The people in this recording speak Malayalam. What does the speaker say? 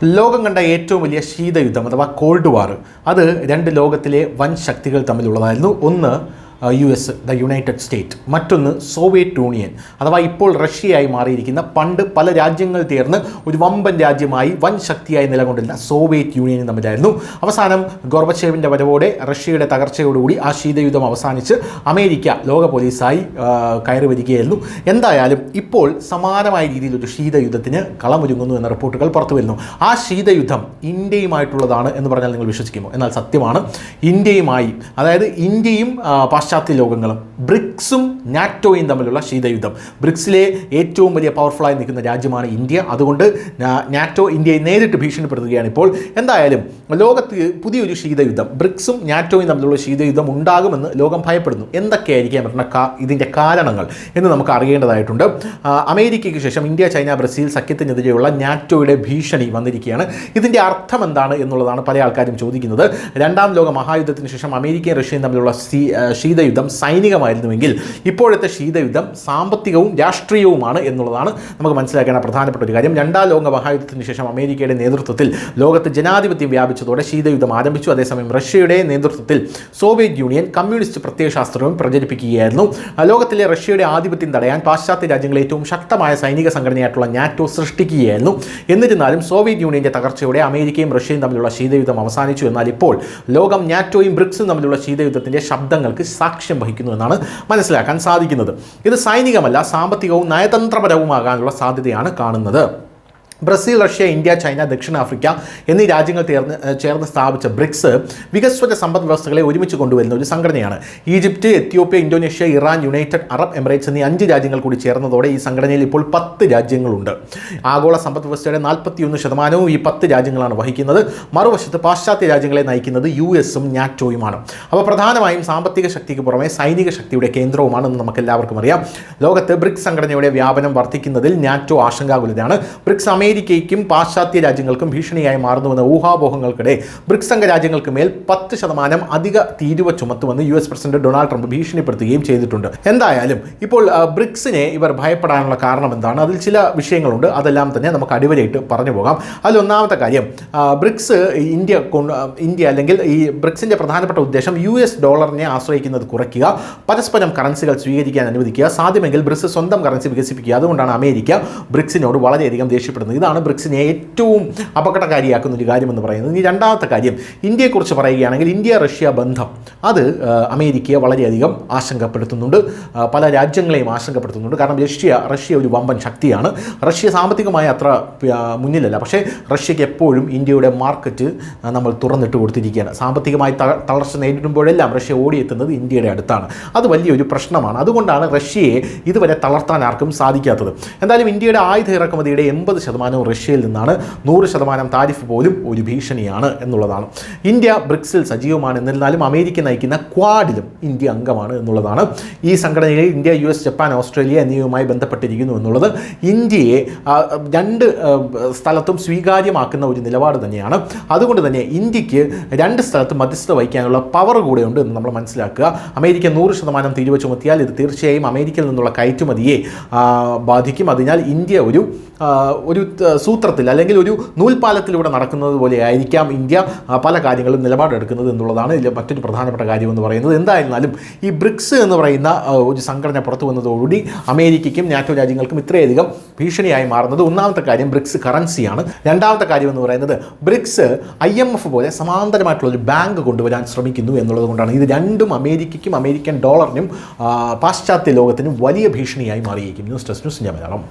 ലോകം കണ്ട ഏറ്റവും വലിയ ശീതയുദ്ധം അഥവാ കോൾഡ് വാർ അത് രണ്ട് ലോകത്തിലെ വൻ ശക്തികൾ തമ്മിലുള്ളതായിരുന്നു. ഒന്ന് US ദ യുണൈറ്റഡ് സ്റ്റേറ്റ്, മറ്റൊന്ന് സോവിയറ്റ് യൂണിയൻ അഥവാ ഇപ്പോൾ റഷ്യയായി മാറിയിരിക്കുന്ന പണ്ട് പല രാജ്യങ്ങൾ ചേർന്ന് ഒരു വമ്പൻ രാജ്യമായി വൻ ശക്തിയായി നിലകൊണ്ടിരുന്ന സോവിയറ്റ് യൂണിയനും തമ്മിലായിരുന്നു. അവസാനം ഗോർബച്ചേവിൻ്റെ വരവോടെ റഷ്യയുടെ തകർച്ചയോടുകൂടി ആ ശീതയുദ്ധം അവസാനിച്ച് അമേരിക്ക ലോക പോലീസായി കയറി വരികയായിരുന്നു. എന്തായാലും ഇപ്പോൾ സമാനമായ രീതിയിലൊരു ശീതയുദ്ധത്തിന് കളമൊരുങ്ങുന്നു എന്ന റിപ്പോർട്ടുകൾ പുറത്തു വരുന്നു. ആ ശീതയുദ്ധം ഇന്ത്യയുമായിട്ടുള്ളതാണ് എന്ന് പറഞ്ഞാൽ നിങ്ങൾ വിശ്വസിക്കുമോ? എന്നാൽ സത്യമാണ്. ഇന്ത്യയുമായി, അതായത് ഇന്ത്യയും പാശ്ചാത്യ ലോകങ്ങളും ബ്രിക്സും നാറ്റോയും തമ്മിലുള്ള ശീതയുദ്ധം. ബ്രിക്സിലെ ഏറ്റവും വലിയ പവർഫുള്ളായി നിൽക്കുന്ന രാജ്യമാണ് ഇന്ത്യ. അതുകൊണ്ട് നാറ്റോ ഇന്ത്യയെ നേരിട്ട് ഭീഷണിപ്പെടുത്തുകയാണ് ഇപ്പോൾ. എന്തായാലും ലോകത്ത് പുതിയൊരു ശീതയുദ്ധം, ബ്രിക്സും നാറ്റോയും തമ്മിലുള്ള ശീതയുദ്ധം ഉണ്ടാകുമെന്ന് ലോകം ഭയപ്പെടുന്നു. എന്തൊക്കെയായിരിക്കാം ഇതിൻ്റെ കാരണങ്ങൾ എന്ന് നമുക്ക് അറിയേണ്ടതായിട്ടുണ്ട്. അമേരിക്കയ്ക്ക് ശേഷം ഇന്ത്യ, ചൈന, ബ്രസീൽ സഖ്യത്തിനെതിരെയുള്ള നാറ്റോയുടെ ഭീഷണി വന്നിരിക്കുകയാണ്. ഇതിൻ്റെ അർത്ഥം എന്താണ് എന്നുള്ളതാണ് പല ആൾക്കാരും ചോദിക്കുന്നത്. രണ്ടാം ലോക മഹായുദ്ധത്തിന് ശേഷം അമേരിക്കയും റഷ്യയും തമ്മിലുള്ള ശീതയുദ്ധം സൈനികമായിരുന്നുവെങ്കിൽ ഇപ്പോഴത്തെ ശീതയുദ്ധം സാമ്പത്തികവും രാഷ്ട്രീയവുമാണ് എന്നുള്ളതാണ് നമുക്ക് മനസ്സിലാക്കേണ്ട പ്രധാനപ്പെട്ട ഒരു കാര്യം. രണ്ടാം ലോക മഹായുദ്ധത്തിന് ശേഷം അമേരിക്കയുടെ നേതൃത്വത്തിൽ ലോകത്ത് ജനാധിപത്യം വ്യാപിച്ചതോടെ ശീതയുദ്ധം ആരംഭിച്ചു. അതേസമയം റഷ്യയുടെ നേതൃത്വത്തിൽ സോവിയറ്റ് യൂണിയൻ കമ്മ്യൂണിസ്റ്റ് പ്രത്യയശാസ്ത്രവും പ്രചരിപ്പിക്കുകയായിരുന്നു. ലോകത്തിലെ റഷ്യയുടെ ആധിപത്യം തടയാൻ പാശ്ചാത്യ രാജ്യങ്ങളെ ഏറ്റവും ശക്തമായ സൈനിക സംഘടനയായിട്ടുള്ള നാറ്റോ സൃഷ്ടിക്കുകയായിരുന്നു. എന്നിരുന്നാലും സോവിയറ്റ് യൂണിയൻ്റെ തകർച്ചയോടെ അമേരിക്കയും റഷ്യയും തമ്മിലുള്ള ശീതയുദ്ധം അവസാനിച്ചു. എന്നാൽ ഇപ്പോൾ ലോകം നാറ്റോയും ബ്രിക്സും തമ്മിലുള്ള ശീതയുദ്ധത്തിൻ്റെ ശബ്ദങ്ങൾക്ക് സാക്ഷ്യം വഹിക്കുന്നു എന്നാണ് മനസ്സിലാക്കാൻ സാധിക്കുന്നത്. ഇത് സൈനികമല്ല, സാമ്പത്തികവും നയതന്ത്രപരവുമാകാനുള്ള സാധ്യതയാണ് കാണുന്നത്. ബ്രസീൽ, റഷ്യ, ഇന്ത്യ, ചൈന, ദക്ഷിണാഫ്രിക്ക എന്നീ രാജ്യങ്ങൾ ചേർന്ന് സ്ഥാപിച്ച ബ്രിക്സ് വികസ്വര സമ്പദ് വ്യവസ്ഥകളെ ഒരുമിച്ച് കൊണ്ടുവരുന്ന ഒരു സംഘടനയാണ്. Egypt, Ethiopia, Indonesia, Iran, United Arab Emirates എന്നീ 5 രാജ്യങ്ങൾ കൂടി ചേർന്നതോടെ ഈ സംഘടനയിൽ ഇപ്പോൾ 10 രാജ്യങ്ങളുണ്ട്. ആഗോള സമ്പദ് വ്യവസ്ഥയുടെ 41% ഈ 10 രാജ്യങ്ങളാണ് വഹിക്കുന്നത്. മറുവശത്ത് പാശ്ചാത്യ രാജ്യങ്ങളെ നയിക്കുന്നത് US-ഉം നാറ്റോയുമാണ്. അപ്പോൾ പ്രധാനമായും സാമ്പത്തിക ശക്തിക്ക് പുറമെ സൈനിക ശക്തിയുടെ കേന്ദ്രവുമാണെന്ന് നമുക്ക് എല്ലാവർക്കും അറിയാം. ലോകത്ത് ബ്രിക്സ് സംഘടനയുടെ വ്യാപനം വർദ്ധിക്കുന്നതിൽ നാറ്റോ ആശങ്കാകുലരാണ്. ബ്രിക്സ് അമേരിക്കയ്ക്കും പാശ്ചാത്യ രാജ്യങ്ങൾക്കും ഭീഷണിയായി മാറുന്നുവെന്ന ഊഹാപോഹങ്ങൾക്കിടെ ബ്രിക്സ് അംഗ രാജ്യങ്ങൾക്ക് മേൽ 10% അധിക തീരുവ ചുമത്തുമെന്ന് US പ്രസിഡന്റ് ഡൊണാൾഡ് ട്രംപ് ഭീഷണിപ്പെടുത്തുകയും ചെയ്തിട്ടുണ്ട്. എന്തായാലും ഇപ്പോൾ ബ്രിക്സിനെ ഇവർ ഭയപ്പെടാനുള്ള കാരണം എന്താണ്? അതിൽ ചില വിഷയങ്ങളുണ്ട്. അതെല്ലാം തന്നെ നമുക്ക് അടിവരയിട്ട് പറഞ്ഞു പോകാം. അതിലൊന്നാമത്തെ കാര്യം, ബ്രിക്സ് ഇന്ത്യ അല്ലെങ്കിൽ ഈ ബ്രിക്സിൻ്റെ പ്രധാനപ്പെട്ട ഉദ്ദേശം US ഡോളറിനെ ആശ്രയിക്കുന്നത് കുറയ്ക്കുക, പരസ്പരം കറൻസികൾ സ്വീകരിക്കാൻ അനുവദിക്കുക, സാധ്യമെങ്കിൽ ബ്രിക്സ് സ്വന്തം കറൻസി വികസിപ്പിക്കുക. അതുകൊണ്ടാണ് അമേരിക്ക ബ്രിക്സിനോട് വളരെയധികം ദേഷ്യപ്പെടുന്നത്. ഇതാണ് ബ്രിക്സിനെ ഏറ്റവും അപകടകാരിയാക്കുന്ന ഒരു കാര്യമെന്ന് പറയുന്നത്. ഇനി രണ്ടാമത്തെ കാര്യം, ഇന്ത്യയെക്കുറിച്ച് പറയുകയാണെങ്കിൽ ഇന്ത്യ റഷ്യ ബന്ധം അത് അമേരിക്കയെ വളരെയധികം ആശങ്കപ്പെടുത്തുന്നുണ്ട്, പല രാജ്യങ്ങളെയും ആശങ്കപ്പെടുത്തുന്നുണ്ട്. കാരണം റഷ്യ ഒരു വമ്പൻ ശക്തിയാണ്. റഷ്യ സാമ്പത്തികമായി അത്ര മുന്നിലല്ല, പക്ഷേ റഷ്യയ്ക്ക് എപ്പോഴും ഇന്ത്യയുടെ മാർക്കറ്റ് നമ്മൾ തുറന്നിട്ട് കൊടുത്തിരിക്കുകയാണ്. സാമ്പത്തികമായി തളർച്ച നേരിടുമ്പോഴെല്ലാം റഷ്യ ഓടിയെത്തുന്നത് ഇന്ത്യയുടെ അടുത്താണ്. അത് വലിയൊരു പ്രശ്നമാണ്. അതുകൊണ്ടാണ് റഷ്യയെ ഇതുവരെ തളർത്താൻ ആർക്കും സാധിക്കാത്തത്. എന്തായാലും ഇന്ത്യയുടെ ആയുധ ഇറക്കുമതിയുടെ 80% റഷ്യയിൽ നിന്നാണ്. 100% താരിഫ് പോലും ഒരു ഭീഷണിയാണ് എന്നുള്ളതാണ്. ഇന്ത്യ ബ്രിക്സിൽ സജീവമാണ്. എന്നിരുന്നാലും അമേരിക്ക നയിക്കുന്ന ക്വാഡിലും ഇന്ത്യ അംഗമാണ് എന്നുള്ളതാണ്. ഈ സംഘടനയിൽ ഇന്ത്യ, US, ജപ്പാൻ, ഓസ്ട്രേലിയ എന്നിവയുമായി ബന്ധപ്പെട്ടിരിക്കുന്നു എന്നുള്ളത് ഇന്ത്യയെ രണ്ട് സ്ഥലത്തും സ്വീകാര്യമാക്കുന്ന ഒരു നിലപാട് തന്നെയാണ്. അതുകൊണ്ട് തന്നെ ഇന്ത്യക്ക് 2 സ്ഥലത്തും മധ്യസ്ഥത വഹിക്കാനുള്ള പവർ കൂടെയുണ്ട് എന്ന് നമ്മൾ മനസ്സിലാക്കുക. അമേരിക്ക 100% തീരുവ ചുമത്തിയാൽ ഇത് തീർച്ചയായും അമേരിക്കയിൽ നിന്നുള്ള കയറ്റുമതിയെ ബാധിക്കും. അതിനാൽ ഇന്ത്യ ഒരു സൂത്രത്തിൽ അല്ലെങ്കിൽ ഒരു നൂൽപ്പാലത്തിലൂടെ നടക്കുന്നത് പോലെ ആയിരിക്കാം ഇന്ത്യ പല കാര്യങ്ങളും നിലപാടെടുക്കുന്നത് എന്നുള്ളതാണ് ഇതിൽ മറ്റൊരു പ്രധാനപ്പെട്ട കാര്യമെന്ന് പറയുന്നത്. എന്തായിരുന്നാലും ഈ ബ്രിക്സ് എന്ന് പറയുന്ന ഒരു സംഘടന പുറത്തു വന്നതോടുകൂടി അമേരിക്കയ്ക്കും നാറ്റോ രാജ്യങ്ങൾക്കും ഇത്രയധികം ഭീഷണിയായി മാറുന്നത് ഒന്നാമത്തെ കാര്യം ബ്രിക്സ് കറൻസിയാണ്. രണ്ടാമത്തെ കാര്യം എന്ന് പറയുന്നത് ബ്രിക്സ് IMF പോലെ സമാന്തരമായിട്ടുള്ള ഒരു ബാങ്ക് കൊണ്ടുവരാൻ ശ്രമിക്കുന്നു എന്നുള്ളത് കൊണ്ടാണ്. ഇത് രണ്ടും അമേരിക്കയ്ക്കും അമേരിക്കൻ ഡോളറിനും പാശ്ചാത്യ ലോകത്തിനും വലിയ ഭീഷണിയായി മാറിയിരിക്കും. News desk, news India Malayalam.